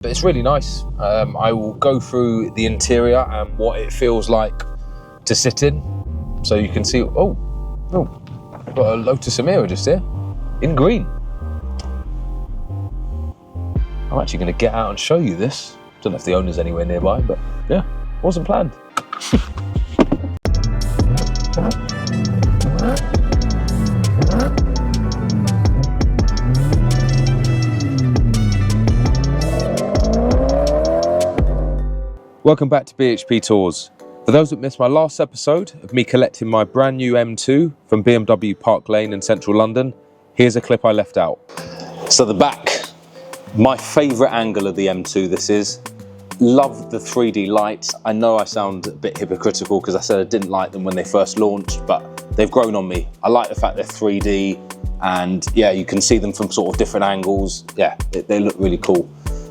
But it's really nice. I will go through the interior and what it feels like to sit in. So you can see, oh, I've got a Lotus Emira just here, in green. I'm actually going to get out and show you this. Don't know if the owner's anywhere nearby, but yeah, wasn't planned. Welcome back to BHP Tours. For those that missed my last episode of me collecting my brand new M2 from BMW Park Lane in central London, here's a clip I left out. So the back, my favourite angle of the M2 this is. Love the 3D lights. I know I sound a bit hypocritical because I said I didn't like them when they first launched, but they've grown on me. I like the fact they're 3D and yeah, you can see them from sort of different angles. Yeah, they look really cool.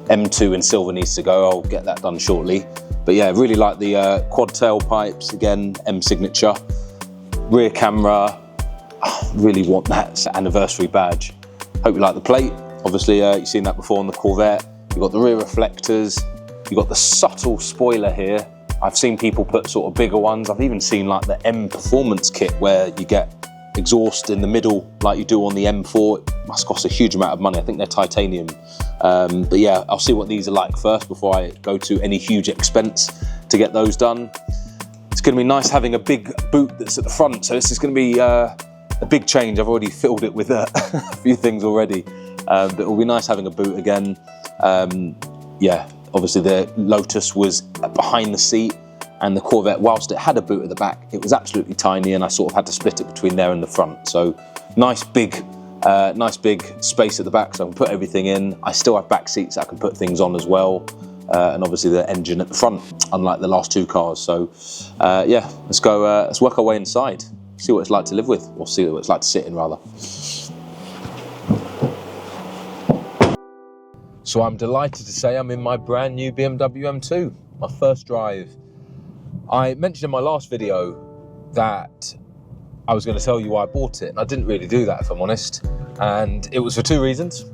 M2 in silver needs to go. I'll get that done shortly. But yeah, really like the quad tailpipes, again, M signature. Rear camera, really want that anniversary badge. Hope you like the plate. Obviously, you've seen that before on the Corvette. You've got the rear reflectors. You've got the subtle spoiler here. I've seen people put sort of bigger ones. I've even seen like the M Performance kit where you get exhaust in the middle like you do on the M4. It must cost a huge amount of money. I think they're titanium. But yeah, I'll see what these are like first before I go to any huge expense to get those done. It's going to be nice having a big boot that's at the front. So this is going to be a big change. I've already filled it with a few things already. But it will be nice having a boot again. Yeah, obviously the Lotus was behind the seat and the Corvette, whilst it had a boot at the back, it was absolutely tiny and I sort of had to split it between there and the front. So nice big space at the back so I can put everything in. I still have back seats I can put things on as well. And obviously the engine at the front, unlike the last two cars. So yeah, let's go, let's work our way inside, see what it's like to live with, or see what it's like to sit in rather. So I'm delighted to say I'm in my brand new BMW M2, my first drive. I mentioned in my last video that I was going to tell you why I bought it, and I didn't really do that if I'm honest. And it was for two reasons.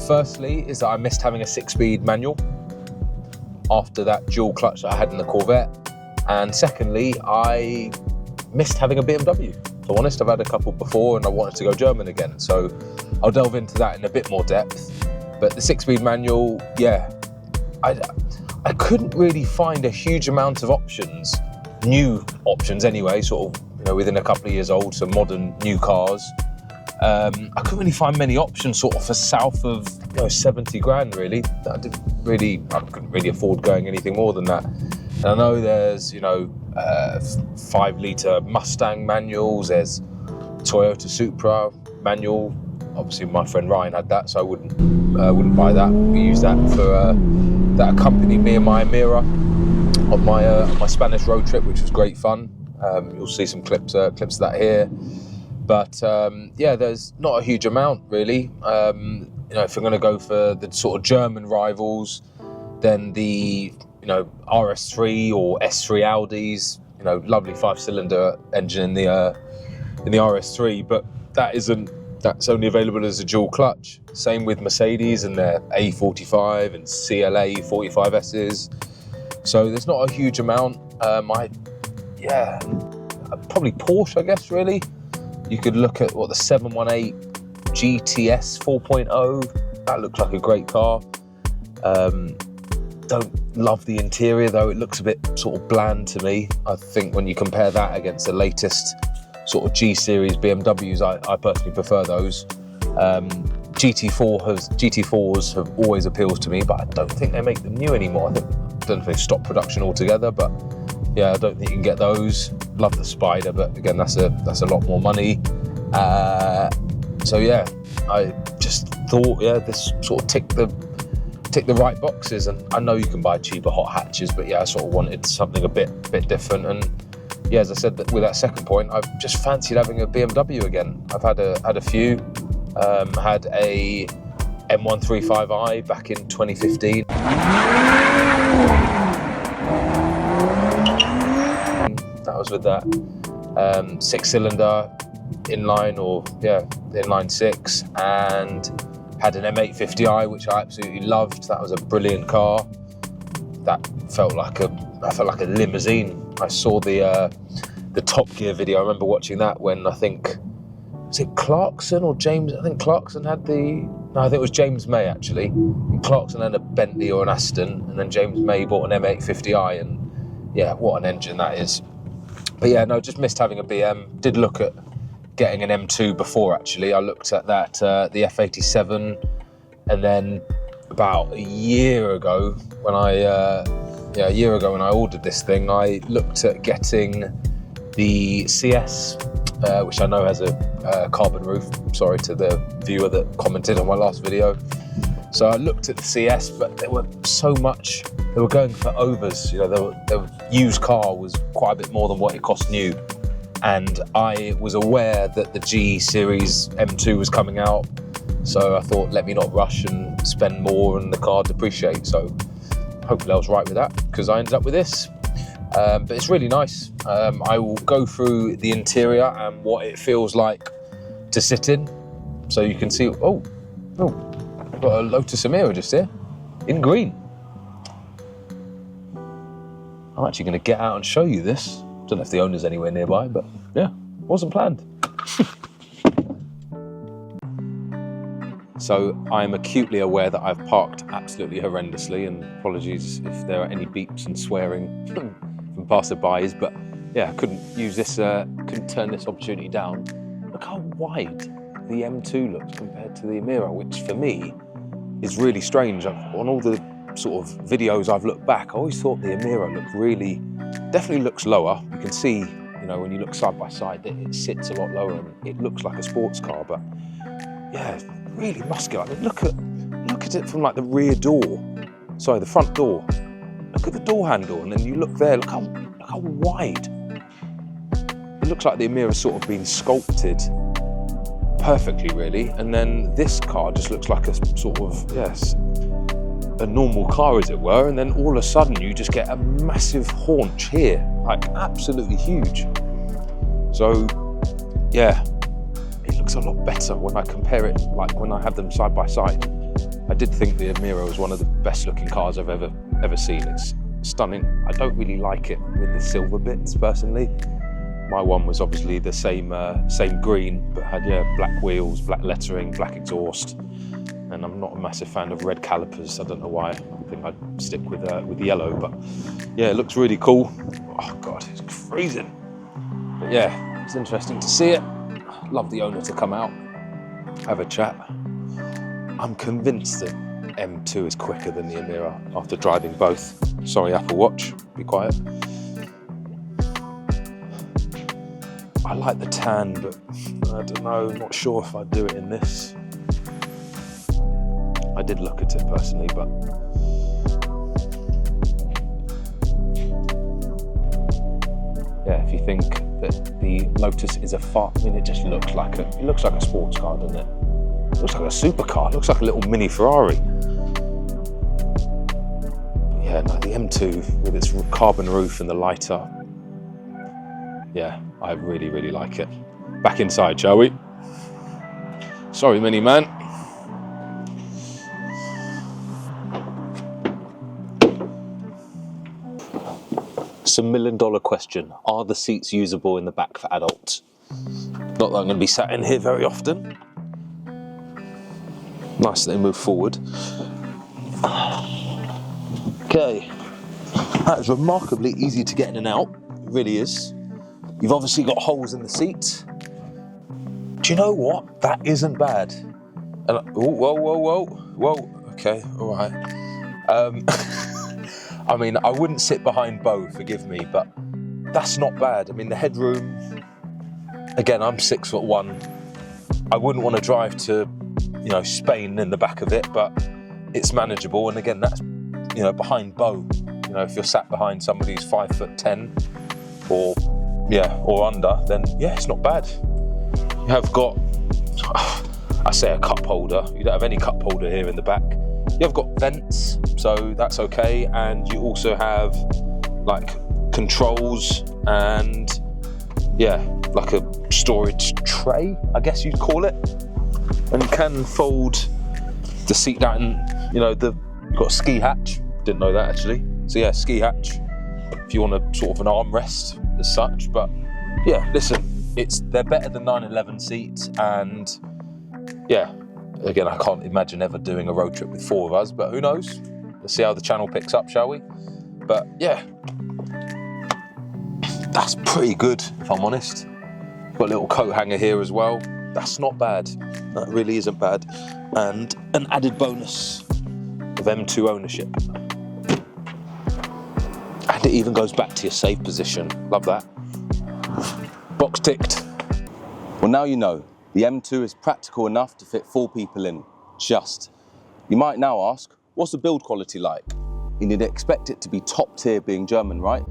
Firstly is that I missed having a 6-speed manual after that dual clutch that I had in the Corvette. And secondly, I missed having a BMW. If I'm honest, I've had a couple before and I wanted to go German again. So I'll delve into that in a bit more depth. But the 6-speed manual, yeah, I couldn't really find a huge amount of options, new options anyway, sort of, you know, within a couple of years old, so modern new cars. I couldn't really find many options sort of for south of 70 grand really. I couldn't really afford going anything more than that. And I know there's 5-litre Mustang manuals, there's Toyota Supra manual. Obviously my friend Ryan had that, so I wouldn't buy that. We used that for that accompanied me and my Emira on my Spanish road trip, which was great fun. You'll see some clips of that here. But yeah, there's not a huge amount really. If we're going to go for the sort of German rivals, then the RS3 or S3 Audis, lovely 5-cylinder engine in the RS3, but that's only available as a dual clutch. Same with Mercedes and their A45 and CLA45Ss. So there's not a huge amount. Probably Porsche, I guess, really. You could look at the 718 GTS 4.0. That looks like a great car. Don't love the interior though. It looks a bit sort of bland to me. I think when you compare that against the latest sort of G-series BMWs, I personally prefer those. GT4s have always appealed to me, but I don't think they make them new anymore. I don't know if they've stopped production altogether, but yeah, I don't think you can get those. Love the Spider, but again, that's a lot more money. So yeah, I just thought, yeah, this sort of tick the right boxes. And I know you can buy cheaper hot hatches, but yeah, I sort of wanted something a bit different. And yeah, as I said, with that second point, I've just fancied having a BMW again. I've had a few. Had a M135i back in 2015. That was with that 6-cylinder inline, or yeah, inline 6, and Had an M850i, which I absolutely loved. That was a brilliant car. That felt like a limousine. I saw the Top Gear video. I remember watching that when I think, was it Clarkson or James? I think Clarkson had no, I think it was James May actually. And Clarkson had a Bentley or an Aston, and then James May bought an M850i, and yeah, what an engine that is. But yeah, no, just missed having a BM. Did look at getting an M2 before actually. I looked at that, the F87, and then about a year ago when I ordered this thing, I looked at getting the CS, which I know has a carbon roof. Sorry to the viewer that commented on my last video. So I looked at the CS, but there were so much. They were going for overs. You know, the used car was quite a bit more than what it cost new. And I was aware that the G Series M2 was coming out. So I thought, let me not rush and spend more and the car depreciate. So hopefully I was right with that, because I ended up with this. But it's really nice. I will go through the interior and what it feels like to sit in. So you can see, oh, I've got a Lotus Emira just here, in green. I'm actually going to get out and show you this. Don't know if the owner's anywhere nearby, but yeah, wasn't planned. So I'm acutely aware that I've parked absolutely horrendously, and apologies if there are any beeps and swearing from passerbys, but yeah, I couldn't use this, couldn't turn this opportunity down. Look how wide the M2 looks compared to the Emira, which for me is really strange. On all the sort of videos I've looked back, I always thought the Emira looked definitely looks lower. You can see, you know, when you look side by side, that it sits a lot lower and it looks like a sports car, but yeah, it's really muscular. I mean, look at it from like the rear door, sorry, the front door. Look at the door handle, and then you look there, look how wide. It looks like the Emira's sort of been sculpted perfectly, really. And then this car just looks like a sort of, yes, a normal car, as it were, and then all of a sudden you just get a massive haunch here, like absolutely huge. So yeah, it looks a lot better when I compare it, like when I have them side by side. I did think the Emira was one of the best looking cars I've ever seen. It's stunning. I don't really like it with the silver bits personally. My one was obviously the same green, but had, yeah, black wheels, black lettering, black exhaust. And I'm not a massive fan of red calipers. I don't know why. I think I'd stick with yellow, but yeah, it looks really cool. Oh God, it's freezing. But yeah, it's interesting to see it. Love the owner to come out, have a chat. I'm convinced that M2 is quicker than the Emira after driving both. Sorry, Apple Watch, be quiet. I like the tan, but I don't know, not sure if I'd do it in this. I did look at it personally, but yeah, if you think that the Lotus is a I mean, it just looks like a sports car, doesn't it? It looks like a supercar. It looks like a little mini Ferrari. But yeah, no, the M2 with its carbon roof and the lighter. Yeah, I really, really like it. Back inside, shall we? Sorry, mini man. It's a $1 million question. Are the seats usable in the back for adults? Not that I'm going to be sat in here very often. Nice that they move forward. Okay. That is remarkably easy to get in and out. It really is. You've obviously got holes in the seat. Do you know what? That isn't bad. And whoa. Okay, all right. I mean, I wouldn't sit behind both, forgive me, but that's not bad. I mean, the headroom, again, I'm 6'1". I wouldn't want to drive to, you know, Spain in the back of it, but it's manageable. And again, that's, you know, behind Bo. You know, if you're sat behind somebody who's 5'10" or under, then yeah, it's not bad. You have got, I say a cup holder. You don't have any cup holder here in the back. You have got vents, so that's okay. And you also have like controls and yeah, like a storage tray, I guess you'd call it. And you can fold the seat down, you know, you've got a ski hatch. Didn't know that actually. So yeah, ski hatch. If you want a sort of an armrest as such, but yeah, listen, they're better than 911 seats, and yeah, again, I can't imagine ever doing a road trip with 4 of us, but who knows? Let's see how the channel picks up, shall we? But yeah, that's pretty good, if I'm honest. Got a little coat hanger here as well. That's not bad. That really isn't bad. And an added bonus of M2 ownership. And it even goes back to your safe position. Love that. Box ticked. Well, now you know, the M2 is practical enough to fit 4 people in, just. You might now ask, what's the build quality like? You'd expect it to be top tier being German, right?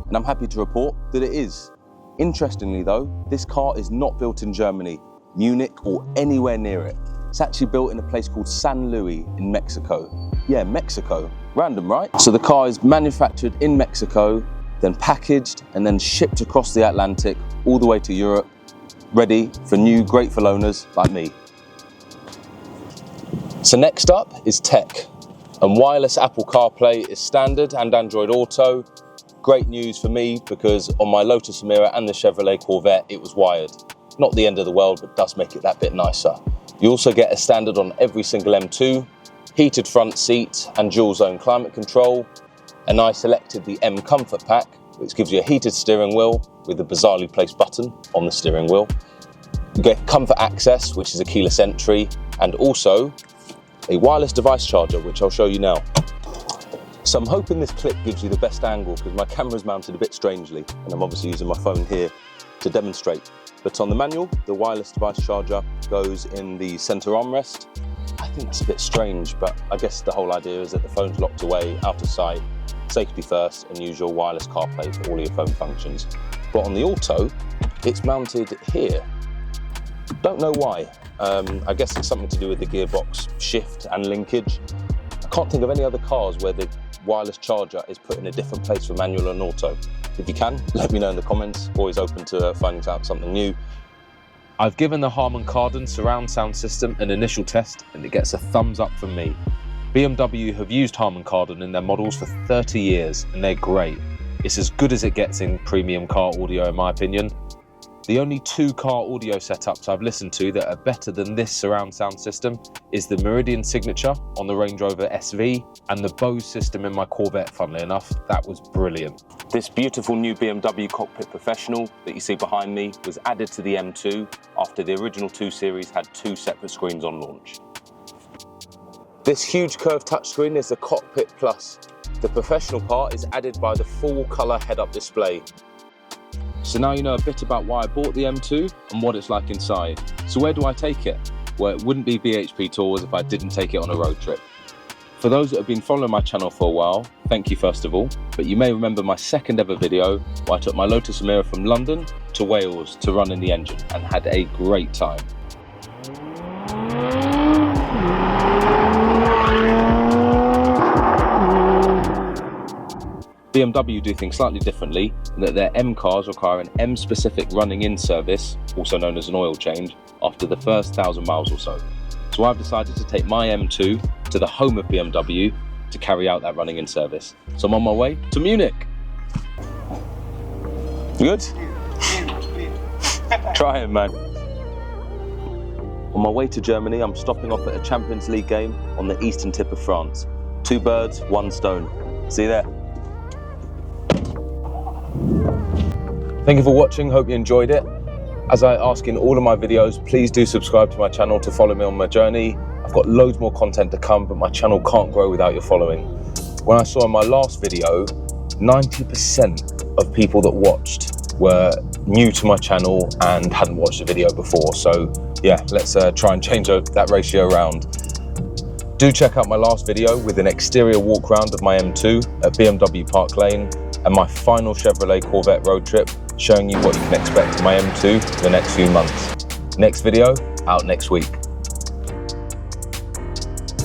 And I'm happy to report that it is. Interestingly though, this car is not built in Germany, Munich or anywhere near it. It's actually built in a place called San Luis in Mexico. Yeah, Mexico. Random, right? So the car is manufactured in Mexico, then packaged and then shipped across the Atlantic all the way to Europe, ready for new grateful owners like me. So next up is tech. And wireless Apple CarPlay is standard and Android Auto. Great news for me because on my Lotus Emira and the Chevrolet Corvette, it was wired. Not the end of the world, but does make it that bit nicer. You also get a standard on every single M2, heated front seat and dual zone climate control. And I selected the M Comfort Pack, which gives you a heated steering wheel with a bizarrely placed button on the steering wheel. You get comfort access, which is a keyless entry, and also a wireless device charger, which I'll show you now. So I'm hoping this clip gives you the best angle because my camera's mounted a bit strangely, and I'm obviously using my phone here to demonstrate. But on the manual, the wireless device charger goes in the center armrest. I think that's a bit strange, but I guess the whole idea is that the phone's locked away, out of sight, safety first, and use your wireless CarPlay for all of your phone functions. But on the Auto, it's mounted here. Don't know why. I guess it's something to do with the gearbox shift and linkage. I can't think of any other cars where the wireless charger is put in a different place for manual and auto. If you can, let me know in the comments. Always open to finding out something new. I've given the Harman Kardon surround sound system an initial test and it gets a thumbs up from me. BMW have used Harman Kardon in their models for 30 years and they're great. It's as good as it gets in premium car audio in my opinion. The only 2 car audio setups I've listened to that are better than this surround sound system is the Meridian Signature on the Range Rover SV and the Bose system in my Corvette, funnily enough. That was brilliant. This beautiful new BMW Cockpit Professional that you see behind me was added to the M2 after the original 2 Series had 2 separate screens on launch. This huge curved touchscreen is the Cockpit Plus. The professional part is added by the full colour head-up display. So now you know a bit about why I bought the M2 and what it's like inside. So where do I take it? Well, it wouldn't be BHP Tours if I didn't take it on a road trip. For those that have been following my channel for a while, thank you first of all, but you may remember my second ever video where I took my Lotus Emira from London to Wales to run in the engine and had a great time. BMW do things slightly differently in that their M cars require an M-specific running-in service, also known as an oil change, after the first 1,000 miles or so. So I've decided to take my M2 to the home of BMW to carry out that running-in service. So I'm on my way to Munich. Good? Trying, man. On my way to Germany, I'm stopping off at a Champions League game on the eastern tip of France. 2 birds, 1 stone. See you there. Thank you for watching, hope you enjoyed it. As I ask in all of my videos, please do subscribe to my channel to follow me on my journey. I've got loads more content to come, but my channel can't grow without your following. When I saw in my last video, 90% of people that watched were new to my channel and hadn't watched a video before. So yeah, let's try and change that ratio around. Do check out my last video with an exterior walk round of my M2 at BMW Park Lane and my final Chevrolet Corvette road trip, showing you what you can expect from my M2 for the next few months. Next video, out next week.